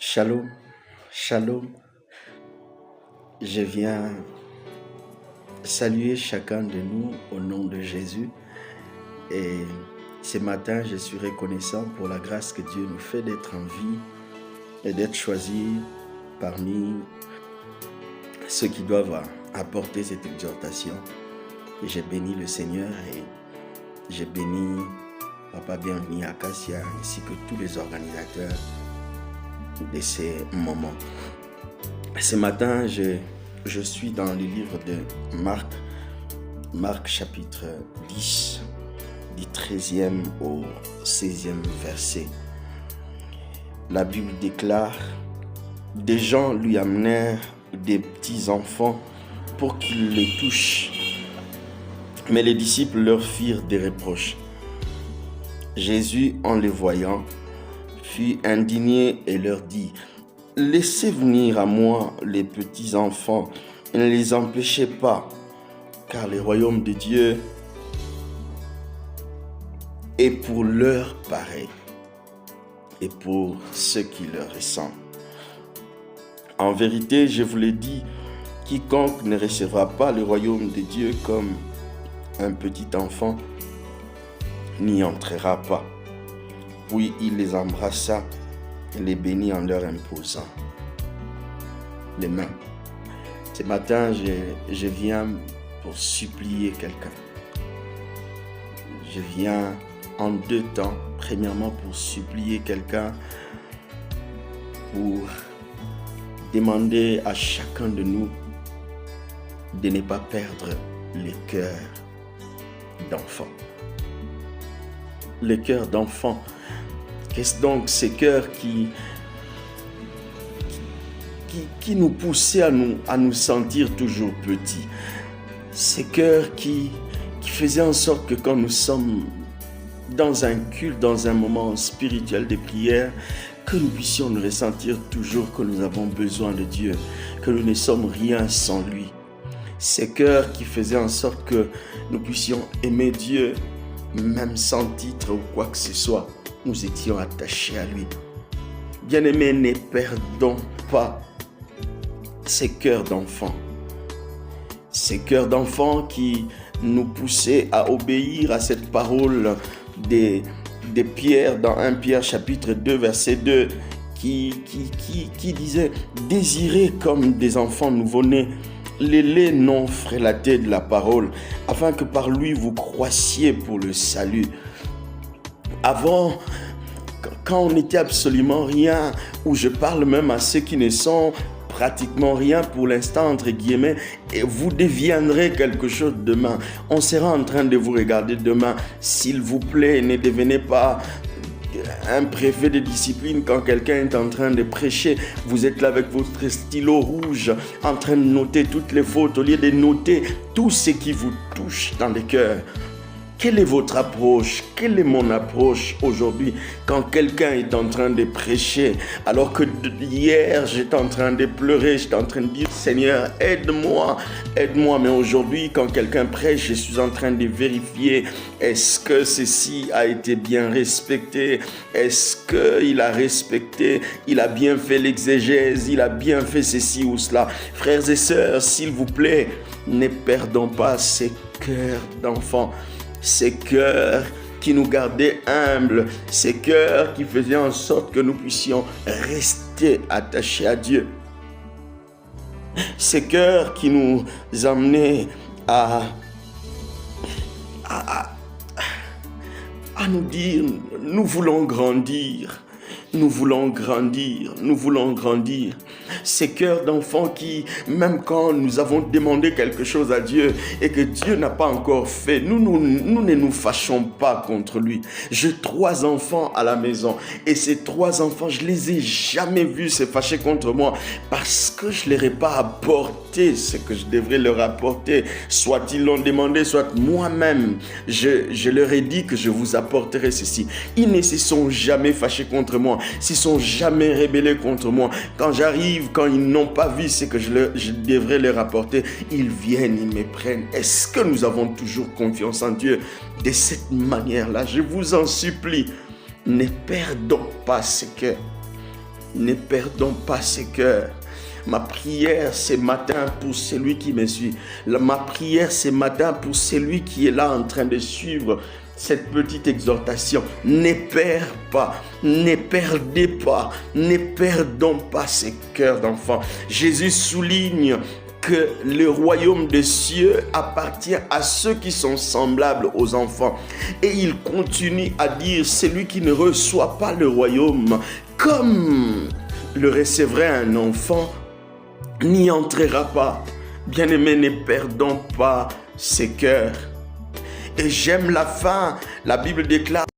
Shalom, shalom. Je viens saluer chacun de nous au nom de Jésus. Et ce matin, je suis reconnaissant pour la grâce que Dieu nous fait d'être en vie et d'être choisis parmi ceux qui doivent apporter cette exhortation. Et j'ai béni le Seigneur et j'ai béni Papa Bienvenu Acacia ainsi que tous les organisateurs de ces moments. Ce matin, je suis dans le livre de Marc chapitre 10, du 13e au 16e verset. La Bible déclare: des gens lui amenèrent des petits enfants pour qu'ils les touchent, mais les disciples leur firent des reproches. Jésus, en les voyant, fut indigné et leur dit: laissez venir à moi les petits enfants et ne les empêchez pas, car le royaume de Dieu est pour leurs pareils et pour ceux qui leur ressemblent. En vérité, je vous le dis, quiconque ne recevra pas le royaume de Dieu comme un petit enfant n'y entrera pas. Puis il les embrassa et les bénit en leur imposant les mains. Ce matin, je viens pour supplier quelqu'un. Je viens en deux temps. Premièrement, pour supplier quelqu'un, pour demander à chacun de nous de ne pas perdre le cœur d'enfant. Le cœur d'enfant. Qu'est-ce donc ces cœurs qui nous poussaient à nous sentir toujours petits? Ces cœurs qui faisaient en sorte que quand nous sommes dans un culte, dans un moment spirituel de prière, que nous puissions nous ressentir toujours que nous avons besoin de Dieu, que nous ne sommes rien sans lui. Ces cœurs qui faisaient en sorte que nous puissions aimer Dieu, même sans titre ou quoi que ce soit, nous étions attachés à lui. Bien-aimés, ne perdons pas ces cœurs d'enfants. Ces cœurs d'enfants qui nous poussaient à obéir à cette parole de Pierre dans 1 Pierre chapitre 2 verset 2 qui disait: désirez comme des enfants nouveau-nés le lait non frélaté de la parole, afin que par lui vous croissiez pour le salut. Avant, quand on n'était absolument rien, ou je parle même à ceux qui ne sont pratiquement rien pour l'instant, entre guillemets, et vous deviendrez quelque chose demain. On sera en train de vous regarder demain. S'il vous plaît, ne devenez pas un préfet de discipline quand quelqu'un est en train de prêcher. Vous êtes là avec votre stylo rouge en train de noter toutes les fautes au lieu de noter tout ce qui vous touche dans le cœur. Quelle est votre approche? Quelle est mon approche aujourd'hui quand quelqu'un est en train de prêcher alors que hier j'étais en train de pleurer, j'étais en train de dire: Seigneur, aide-moi, aide-moi. Mais aujourd'hui quand quelqu'un prêche, je suis en train de vérifier: est-ce que ceci a été bien respecté? Est-ce qu'il a respecté? Il a bien fait l'exégèse? Il a bien fait ceci ou cela? Frères et sœurs, s'il vous plaît, ne perdons pas ces cœurs d'enfants. Ces cœurs qui nous gardaient humbles, ces cœurs qui faisaient en sorte que nous puissions rester attachés à Dieu. Ces cœurs qui nous amenaient à nous dire: nous voulons grandir. Nous voulons grandir, nous voulons grandir. Ces cœurs d'enfants qui, même quand nous avons demandé quelque chose à Dieu et que Dieu n'a pas encore fait, nous ne nous fâchons pas contre lui. J'ai 3 enfants à la maison et ces 3 enfants, je les ai jamais vus se fâcher contre moi parce que je ne leur ai pas apporté ce que je devrais leur apporter. Soit ils l'ont demandé, soit moi-même, je leur ai dit que je vous apporterai ceci. Ils ne se sont jamais fâchés contre moi. S'ils sont jamais rebellés contre moi, quand j'arrive, quand ils n'ont pas vu ce que je devrais leur apporter, ils viennent, ils me prennent. Est-ce que nous avons toujours confiance en Dieu de cette manière-là? Je vous en supplie, ne perdons pas ce cœur. ne perdons pas ces cœurs. Ma prière ce matin pour celui qui me suit. Ma prière ce matin pour celui qui est là en train de suivre cette petite exhortation. Ne perds pas, ne perdez pas, ne perdons pas ces cœurs d'enfants. Jésus souligne que le royaume des cieux appartient à ceux qui sont semblables aux enfants. Et il continue à dire, celui qui ne reçoit pas le royaume comme le recevrait un enfant, n'y entrera pas. Bien-aimés, ne perdons pas ces cœurs. Et j'aime la fin. La Bible déclare